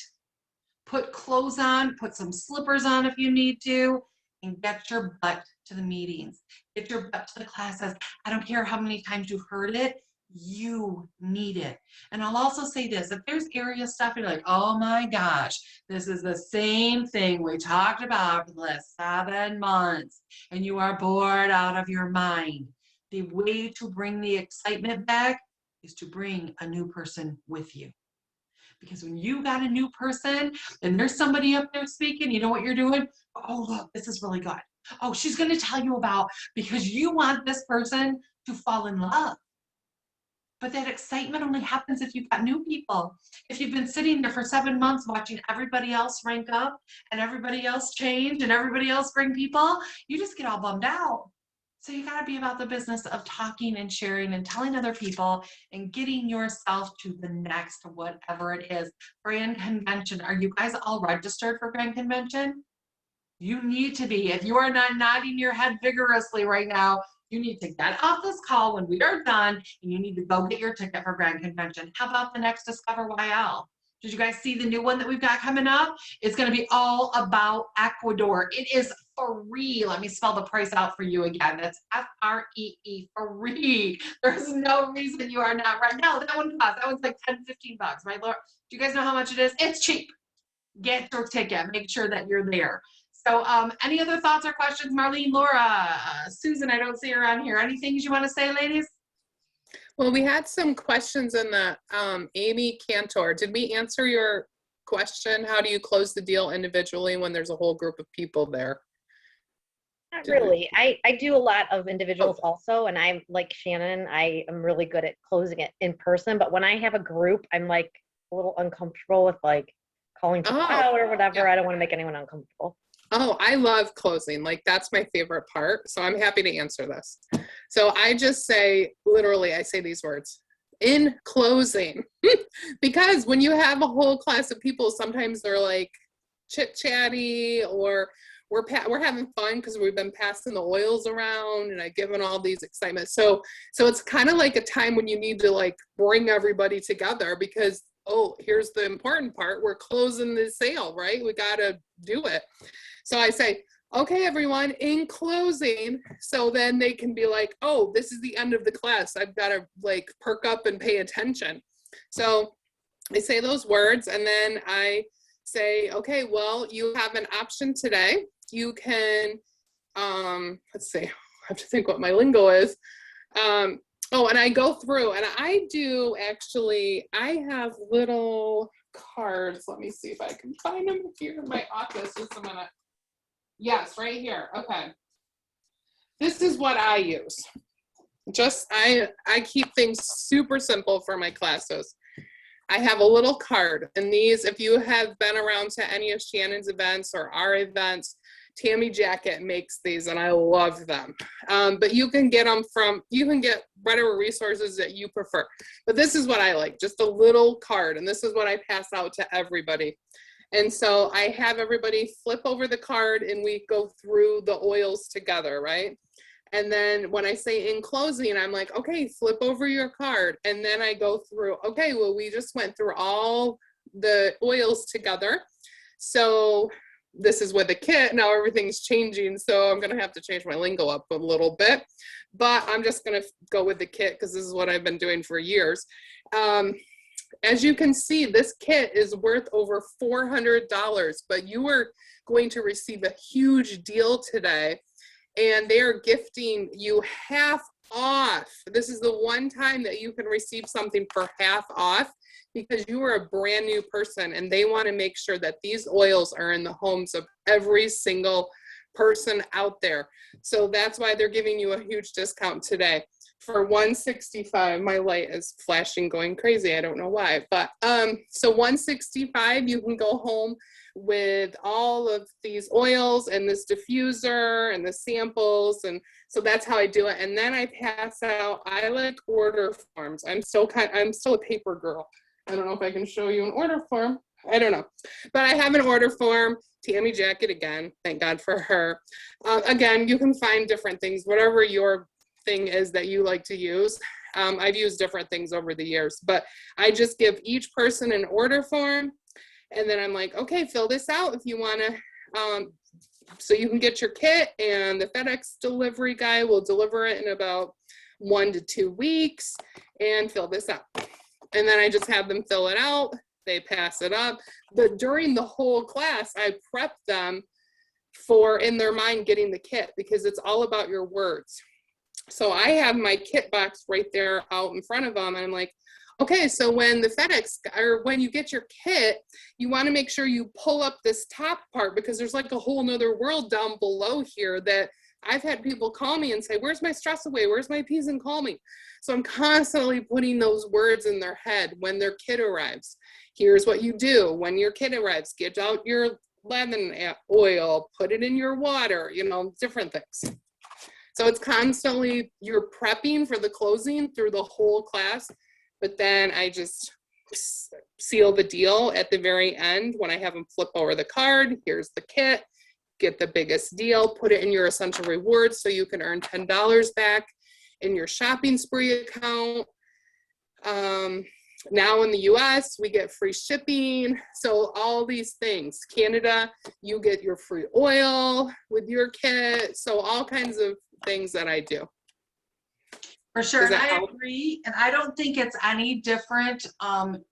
Put clothes on, put some slippers on if you need to, and get your butt to the meetings. Get your butt to the classes. I don't care how many times you've heard it. You need it. And I'll also say this, if there's area stuff, you're like, oh my gosh, this is the same thing we talked about for the last 7 months, and you are bored out of your mind. The way to bring the excitement back is to bring a new person with you. Because when you got a new person and there's somebody up there speaking, you know what you're doing? Oh, look, this is really good. Oh, she's going to tell you about, because you want this person to fall in love. But that excitement only happens if you've got new people. If you've been sitting there for 7 months watching everybody else rank up and everybody else change and everybody else bring people, you just get all bummed out. So you got to be about the business of talking and sharing and telling other people and getting yourself to the next, whatever it is. Grand Convention. Are you guys all registered for Grand Convention? You need to be. If you are not nodding your head vigorously right now, you need to get off this call when we are done, and you need to go get your ticket for Grand Convention. How about the next Discover YL? Did you guys see the new one that we've got coming up? It's going to be all about Ecuador. It is free. Let me spell the price out for you again. That's F-R-E-E, free. There's no reason you are not right now. That one costs. That one's like 10, 15 bucks, right, Laura? Do you guys know how much it is? It's cheap. Get your ticket. Make sure that you're there. So any other thoughts or questions? Marlene, Laura, Susan, I don't see her on here. Any things you want to say, ladies? Well, we had some questions in the Amy Cantor. Did we answer your question? How do you close the deal individually when there's a whole group of people there? Not really. I do a lot of individuals also, and I'm like Shannon, I am really good at closing it in person, but when I have a group, I'm like a little uncomfortable with like calling people out or whatever. Yeah. I don't want to make anyone uncomfortable. Oh, I love closing. Like, that's my favorite part. So I'm happy to answer this. So I just say, literally, I say these words, in closing, because when you have a whole class of people, sometimes they're like chit chatty, or we're having fun because we've been passing the oils around and I've given all these excitement. So it's kind of like a time when you need to like bring everybody together, because, oh, here's the important part. We're closing the sale, right? We got to do it. So I say, okay, everyone, in closing, so then they can be like, oh, this is the end of the class. I've got to like perk up and pay attention. So I say those words, and then I say, okay, well, you have an option today. You can, let's see, I have to think what my lingo is. Oh, and I go through, and I do actually, I have little cards. Let me see if I can find them here in my office. Just a minute. Yes, right here. Okay. This is what I use. Just, I keep things super simple for my classes. I have a little card, and these, if you have been around to any of Shannon's events or our events, Tammy Jacket makes these, and I love them. But you can get them you can get whatever resources that you prefer. But this is what I like, just a little card, and this is what I pass out to everybody. And so I have everybody flip over the card, and we go through the oils together, right? And then when I say in closing, I'm like, okay, flip over your card. And then I go through, okay, well, we just went through all the oils together. So this is with a kit. Now everything's changing. So I'm going to have to change my lingo up a little bit. But I'm just going to go with the kit because this is what I've been doing for years. As you can see, this kit is worth over $400, but you are going to receive a huge deal today, and they are gifting you half off. This is the one time that you can receive something for half off, because you are a brand new person, and they want to make sure that these oils are in the homes of every single person out there. So that's why they're giving you a huge discount today. For 165, my light is flashing, going crazy. I don't know why, but so 165, you can go home with all of these oils and this diffuser and the samples, and so that's how I do it. And then I pass out. I like order forms. I'm still a paper girl. I don't know if I can show you an order form. I don't know, but I have an order form. Tammy Jacket again. Thank God for her. Again, you can find different things, whatever your thing is that you like to use. I've used different things over the years, but I just give each person an order form, and then I'm like, okay, fill this out if you want to, so you can get your kit, and the FedEx delivery guy will deliver it in about 1 to 2 weeks, and fill this out. And then I just have them fill it out. They pass it up. But during the whole class, I prep them for, in their mind, getting the kit, because it's all about your words. So I have my kit box right there out in front of them, and I'm like, okay, so when the FedEx, or when you get your kit, you want to make sure you pull up this top part, because there's like a whole nother world down below here that I've had people call me and say, where's my stress away? Where's my peas and calming? So I'm constantly putting those words in their head when their kit arrives. Here's what you do when your kit arrives. Get out your lemon oil, put it in your water, you know, different things. So it's constantly, you're prepping for the closing through the whole class, but then I just seal the deal at the very end when I have them flip over the card. Here's the kit, get the biggest deal, put it in your essential rewards so you can earn $10 back in your shopping spree account. Now in the US, we get free shipping. So all these things. Canada, you get your free oil with your kit. So all kinds of things that I do. For sure, and I help? agree, and I don't think it's any different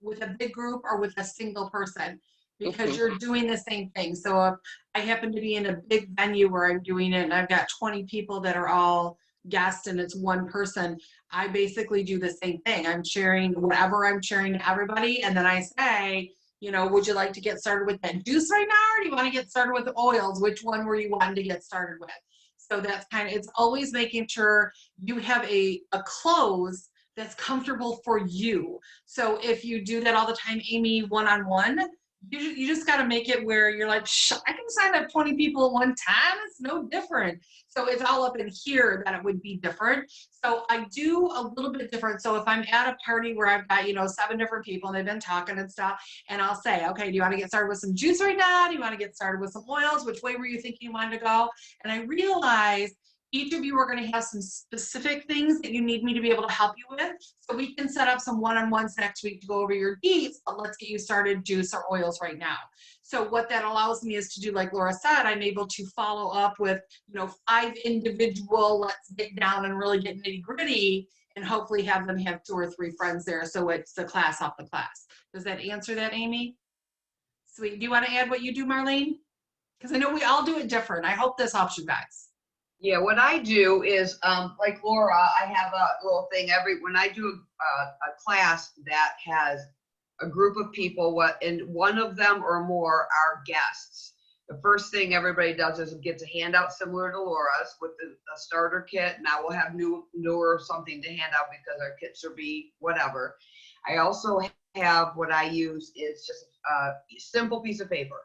with a big group or with a single person, because you're doing the same thing. So if I happen to be in a big venue where I'm doing it and I've got 20 people that are all guests and it's one person, I basically do the same thing. I'm sharing whatever I'm sharing to everybody, and then I say, you know, would you like to get started with that juice right now, or do you want to get started with the oils? Which one were you wanting to get started with? So that's kind of, it's always making sure you have a close that's comfortable for you. So if you do that all the time, Amy, one-on-one, you just got to make it where you're like, I can sign up 20 people at one time. It's no different. So it's all up in here that it would be different. So I do a little bit different. So if I'm at a party where I've got, you know, 7 different people and they've been talking and stuff, and I'll say, okay, do you want to get started with some juice right now? Do you want to get started with some oils? Which way were you thinking you wanted to go? And I realized each of you are going to have some specific things that you need me to be able to help you with. So we can set up some one-on-ones next week to go over your needs, but let's get you started juice or oils right now. So what that allows me is to do, like Laura said, I'm able to follow up with, you know, 5 individual, let's get down and really get nitty gritty, and hopefully have them have 2 or 3 friends there. So it's the class off the class. Does that answer that, Amy? Sweet. Do you want to add what you do, Marlene? Because I know we all do it different. I hope this helps you guys. Yeah, what I do is, like Laura, I have a little thing when I do a class that has a group of people, and one of them or more are guests. The first thing everybody does is gets a handout similar to Laura's with a starter kit. Now we'll have newer something to hand out because our kits are whatever. I also have, what I use is just a simple piece of paper.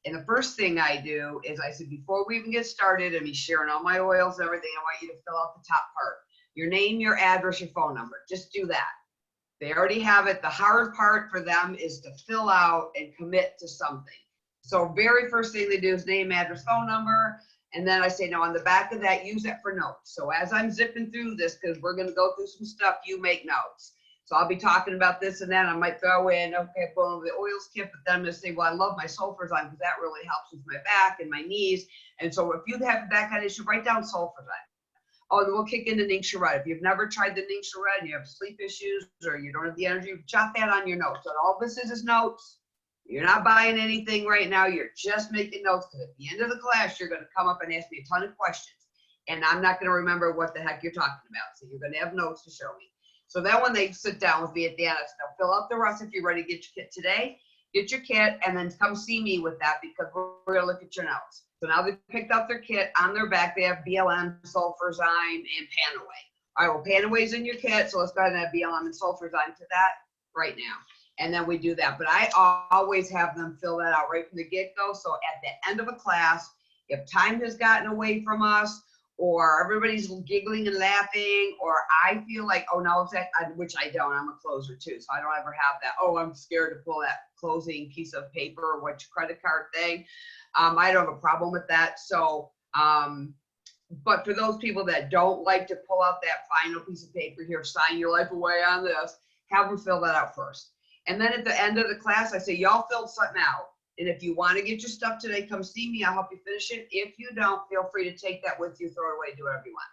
And the first thing I do is I said, before we even get started and me sharing all my oils and everything, I want you to fill out the top part. Your name, your address, your phone number. Just do that. They already have it. The hard part for them is to fill out and commit to something. So very first thing they do is name, address, phone number. And then I say, no, on the back of that, use that for notes. So as I'm zipping through this, because we're going to go through some stuff, you make notes. So I'll be talking about this and then I might throw in, okay, boom, the oils kit, but then I'm going to say, well, I love my sulfurzyme because that really helps with my back and my knees. And so if you have that kind of issue, write down sulfurzyme. Oh, then we'll kick into Nincture. If you've never tried the Nincture and you have sleep issues or you don't have the energy, jot that on your notes. So all this is notes. You're not buying anything right now. You're just making notes, because at the end of the class, you're going to come up and ask me a ton of questions. And I'm not going to remember what the heck you're talking about. So you're going to have notes to show me. So then when they sit down with me at the end, they'll fill out the rest. If you're ready to get your kit today, get your kit, and then come see me with that, because we're going to look at your notes. So now they've picked up their kit. On their back, they have BLM, sulfurzyme, and Panaway. all right, well, Panaway's in your kit, so let's go ahead and add BLM and sulfurs onto that right now. And then we do that. But I always have them fill that out right from the get-go. So at the end of a class, if time has gotten away from us, or everybody's giggling and laughing, or I feel like, oh, no, it's that, which I don't, I'm a closer too, so I don't ever have that, oh, I'm scared to pull that closing piece of paper or what credit card thing. I don't have a problem with that. So, but for those people that don't like to pull out that final piece of paper here, sign your life away on this, have them fill that out first. And then at the end of the class, I say, y'all filled something out. And if you want to get your stuff today, come see me. I'll help you finish it. If you don't, feel free to take that with you, throw it away, do whatever you want.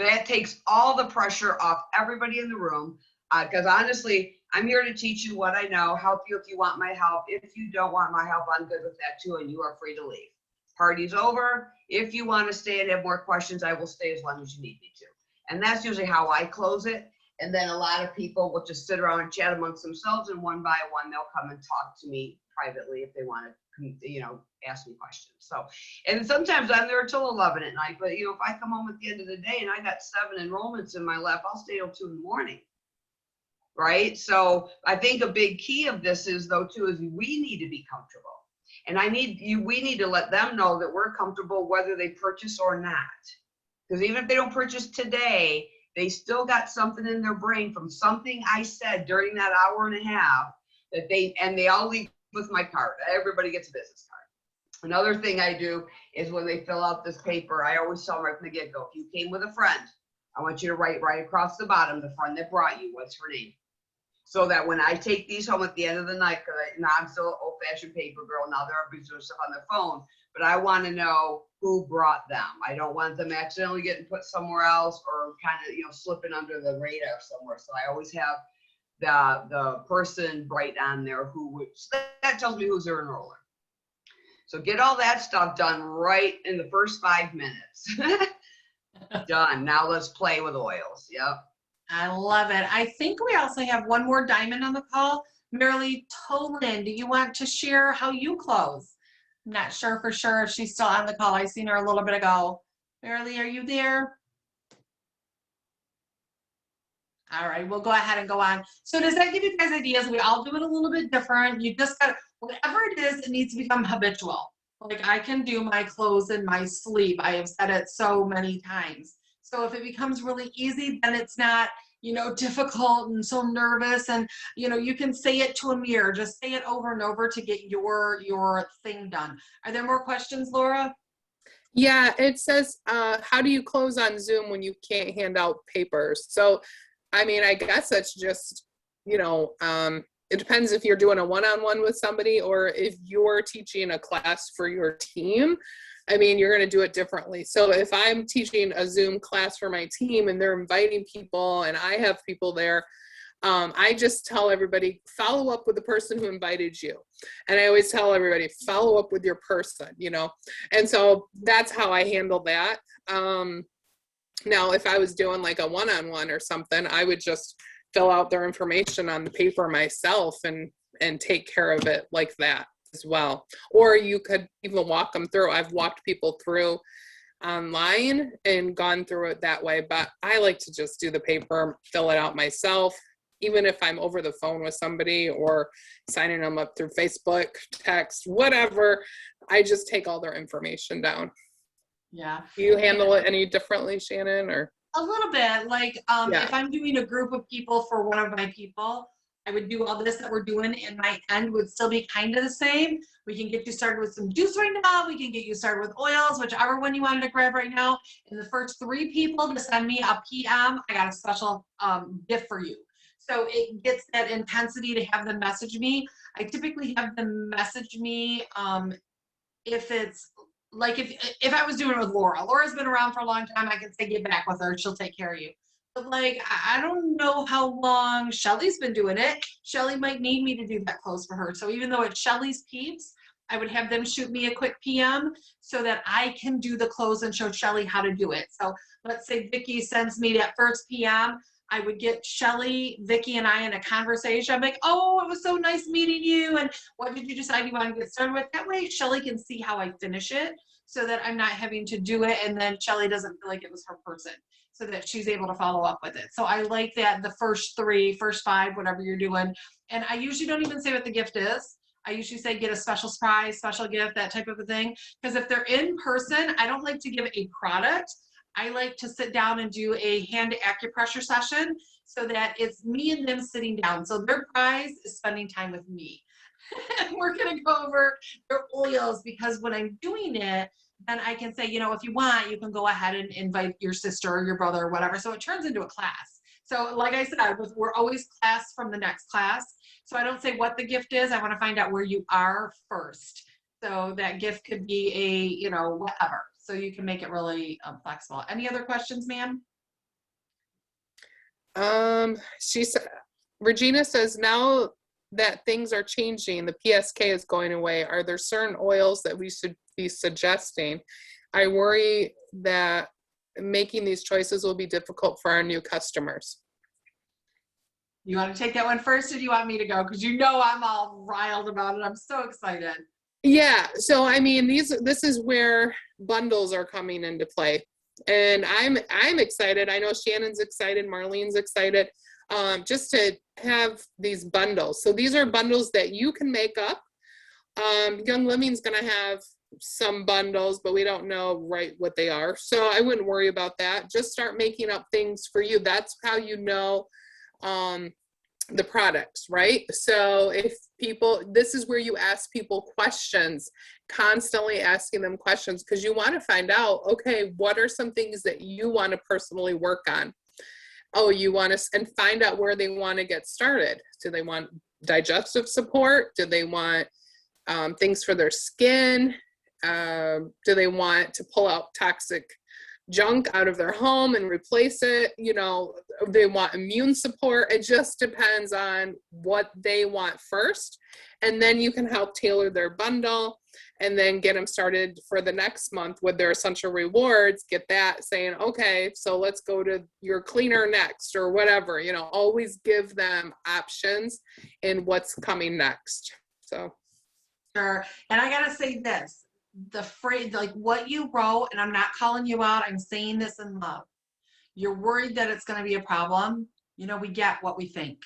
That takes all the pressure off everybody in the room. Because honestly, I'm here to teach you what I know, help you if you want my help. If you don't want my help, I'm good with that too, and you are free to leave. Party's over. If you want to stay and have more questions, I will stay as long as you need me to. And that's usually how I close it. And then a lot of people will just sit around and chat amongst themselves, and one by one, they'll come and talk to me privately if they want to, ask me questions. So, and sometimes I'm there till 11 at night, but if I come home at the end of the day and I got 7 enrollments in my lap, I'll stay till 2 in the morning. Right? So I think a big key of this is though too, is we need to be comfortable. And we need to let them know that we're comfortable whether they purchase or not. Because even if they don't purchase today, they still got something in their brain from something I said during that hour and a half that they all leave with my card. Everybody gets a business card. Another thing I do is when they fill out this paper, I always tell them right from the get-go, if you came with a friend, I want you to write right across the bottom, the friend that brought you, what's her name? So that when I take these home at the end of the night, because now I'm still an old-fashioned paper girl, now everybody's doing stuff on their phone, but I want to know who brought them. I don't want them accidentally getting put somewhere else or kind of, slipping under the radar somewhere. So I always have the person right on there that tells me who's their enroller. So get all that stuff done right in the first 5 minutes. Done. Now let's play with oils. Yep. I love it. I think we also have one more diamond on the call. Marilee Tolan, do you want to share how you close? I'm not sure for sure if she's still on the call. I seen her a little bit ago. Marilee, are you there? All right, we'll go ahead and go on. So does that give you guys ideas? We all do it a little bit different. You just got, whatever it is, it needs to become habitual. Like I can do my close in my sleep. I have said it so many times. So if it becomes really easy, then it's not, difficult and so nervous. And, you can say it to a mirror. Just say it over and over to get your thing done. Are there more questions, Laura? Yeah, it says, how do you close on Zoom when you can't hand out papers? So, I mean, I guess it's just, it depends if you're doing a one-on-one with somebody or if you're teaching a class for your team. I mean, you're going to do it differently. So if I'm teaching a Zoom class for my team and they're inviting people and I have people there, I just tell everybody, follow up with the person who invited you. And I always tell everybody, follow up with your person, And so that's how I handle that. Now, if I was doing like a one-on-one or something, I would just fill out their information on the paper myself and take care of it like that as well. Or you could even walk them through. I've walked people through online and gone through it that way, but I like to just do the paper, fill it out myself, even if I'm over the phone with somebody or signing them up through Facebook, text, whatever. I just take all their information down. Yeah. Do you handle it any differently, Shannon, or? A little bit. Like Yeah. If I'm doing a group of people for one of my people, I would do all this that we're doing, and my end would still be kind of the same. We can get you started with some juice right now. We can get you started with oils, whichever one you wanted to grab right now. And the first 3 people to send me a PM, I got a special gift for you. So it gets that intensity to have them message me. I typically have them message me if it's like if I was doing it with Laura. Laura's been around for a long time. I can say get back with her. She'll take care of you. But like, I don't know how long Shelly's been doing it. Shelly might need me to do that close for her. So even though it's Shelly's peeps, I would have them shoot me a quick PM so that I can do the close and show Shelly how to do it. So let's say Vicki sends me that first PM. I would get Shelly, Vicky, and I in a conversation. I'm like, oh, it was so nice meeting you. And what did you decide you want to get started with? That way Shelly can see how I finish it so that I'm not having to do it. And then Shelly doesn't feel like it was her person, so that she's able to follow up with it. So I like that, the first 3, first 5, whatever you're doing. And I usually don't even say what the gift is. I usually say get a special surprise, special gift, that type of a thing. Because if they're in person, I don't like to give a product. I like to sit down and do a hand acupressure session so that it's me and them sitting down. So their prize is spending time with me. And we're going to go over their oils, because when I'm doing it, then I can say, you know, if you want, you can go ahead and invite your sister or your brother or whatever. So it turns into a class. So like I said, we're always class from the next class. So I don't say what the gift is. I want to find out where you are first. So that gift could be a, you know, whatever. So you can make it really flexible. Any other questions, ma'am? She said, Regina says, now that things are changing, the PSK is going away. Are there certain oils that we should be suggesting? I worry that making these choices will be difficult for our new customers. You want to take that one first, or do you want me to go? Because you know I'm all riled about it. I'm so excited. Yeah, so I mean, this is where bundles are coming into play, and I'm excited. I know Shannon's excited, Marlene's excited, just to have these bundles. So these are bundles that you can make up. Young Living's going to have some bundles, but we don't know right what they are. So I wouldn't worry about that. Just start making up things for you. That's how you know the products, right? So if people, this is where you ask people questions, constantly asking them questions, because you want to find out, okay, what are some things that you want to personally work on? Oh, you want to, and find out where they want to get started. Do they want digestive support? Do they want things for their skin? Do they want to pull out toxic junk out of their home and replace it? You know, they want immune support. It just depends on what they want first. And then you can help tailor their bundle and then get them started for the next month with their essential rewards. Get that saying, okay, so let's go to your cleaner next or whatever, you know, always give them options in what's coming next. So. Sure. And I got to say this, the phrase, like what you wrote, and I'm not calling you out, I'm saying this in love. You're worried that it's going to be a problem. You know, we get what we think.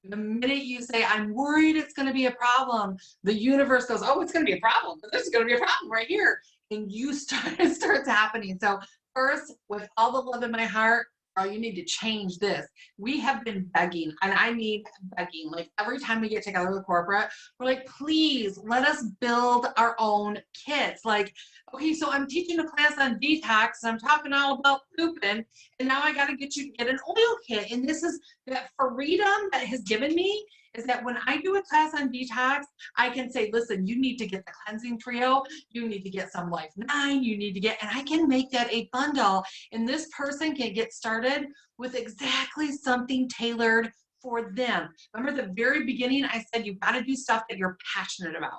The minute you say, I'm worried it's going to be a problem, the universe goes, oh, it's going to be a problem. This is going to be a problem right here. And you start, it starts happening. So first, with all the love in my heart, girl, you need to change this. We have been begging, and I mean begging. Like every time we get together with corporate, we're like, please let us build our own kits. Like, okay, so I'm teaching a class on detox, and I'm talking all about pooping, and now I got to get you to get an oil kit. And this is that freedom that has given me, is that when I do a class on detox, I can say, listen, you need to get the cleansing trio, you need to get some Life 9, you need to get, and I can make that a bundle. And this person can get started with exactly something tailored for them. Remember the very beginning, I said you've got to do stuff that you're passionate about.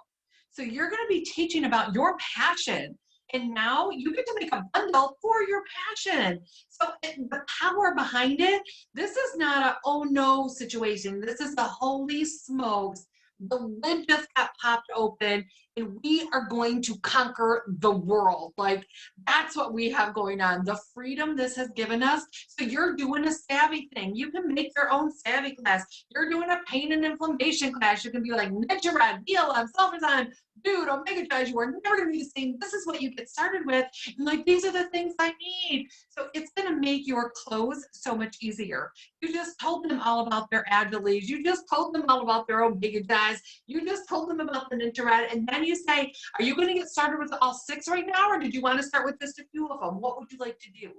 So you're going to be teaching about your passion. And now you get to make a bundle for your passion. So the power behind it, this is not a, oh no situation. This is the holy smokes. The lid just got popped open and we are going to conquer the world. Like that's what we have going on. The freedom this has given us. So you're doing a savvy thing. You can make your own savvy class. You're doing a pain and inflammation class. You can be like Nicorette, BLM, Sulfazine, dude, Omega Judge, you are never going to be the same. This is what you get started with. And like, these are the things I need. So it's going to make your close so much easier. You just told them all about their Advil. You just told them all about their Omega Judge. You just told them about the Nicorette. And then you say, are you going to get started with all 6 right now? Or did you want to start with just a few of them? What would you like to do?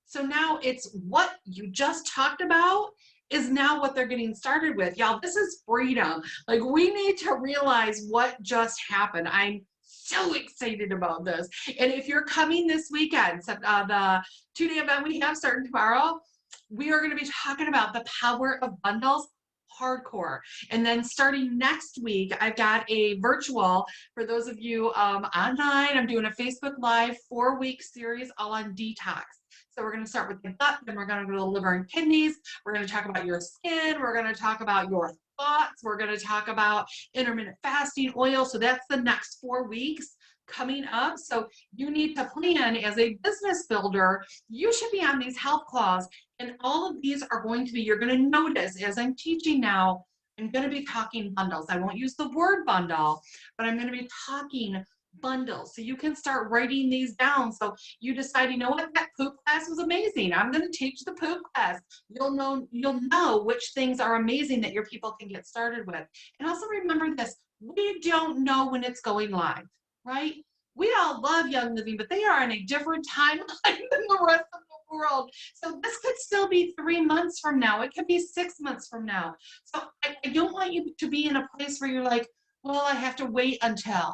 So now it's what you just talked about is now what they're getting started with. Y'all, this is freedom. Like we need to realize what just happened. I'm so excited about this. And if you're coming this weekend, the 2-day event we have starting tomorrow, we are going to be talking about the power of bundles hardcore. And then starting next week, I've got a virtual, for those of you online, I'm doing a Facebook Live 4-week series all on detox. So we're going to start with the gut, then we're going to go to the liver and kidneys. We're going to talk about your skin. We're going to talk about your thoughts. We're going to talk about intermittent fasting, oil. So that's the next 4 weeks coming up. So you need to plan as a business builder. You should be on these health claws, and all of these are going to be, you're going to notice as I'm teaching now, I'm going to be talking bundles. I won't use the word bundle, but I'm going to be talking bundles. So you can start writing these down. So you decide, you know what, that poop class was amazing. I'm going to teach the poop class. You'll know which things are amazing that your people can get started with. And also remember this, we don't know when it's going live, right? We all love Young Living, but they are in a different timeline than the rest of the world. So this could still be 3 months from now. It could be 6 months from now. So I don't want you to be in a place where you're like, well, I have to wait until.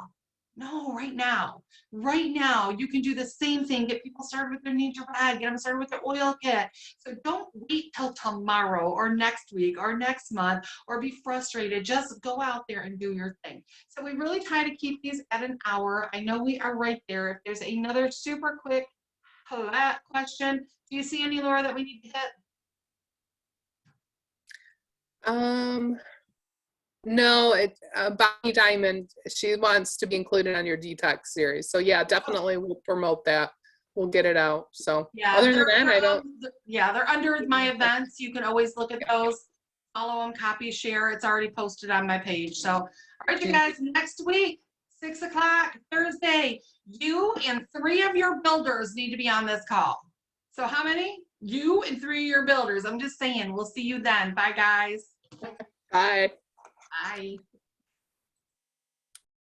No, right now. Right now, you can do the same thing. Get people started with their Need Your Bag. Get them started with their oil kit. So don't wait till tomorrow or next week or next month or be frustrated. Just go out there and do your thing. So we really try to keep these at an hour. I know we are right there. If there's another super quick question, do you see any, Laura, that we need to hit? No, Bonnie Diamond, she wants to be included on your detox series. So yeah, definitely we'll promote that. We'll get it out. So Yeah, other than that, I don't. Yeah, they're under my events. You can always look at those, follow them, copy, share. It's already posted on my page. So, all right, you guys, next week, 6 o'clock, Thursday, you and 3 of your builders need to be on this call. So how many? You and 3 of your builders. I'm just saying, we'll see you then. Bye, guys. Bye. Bye.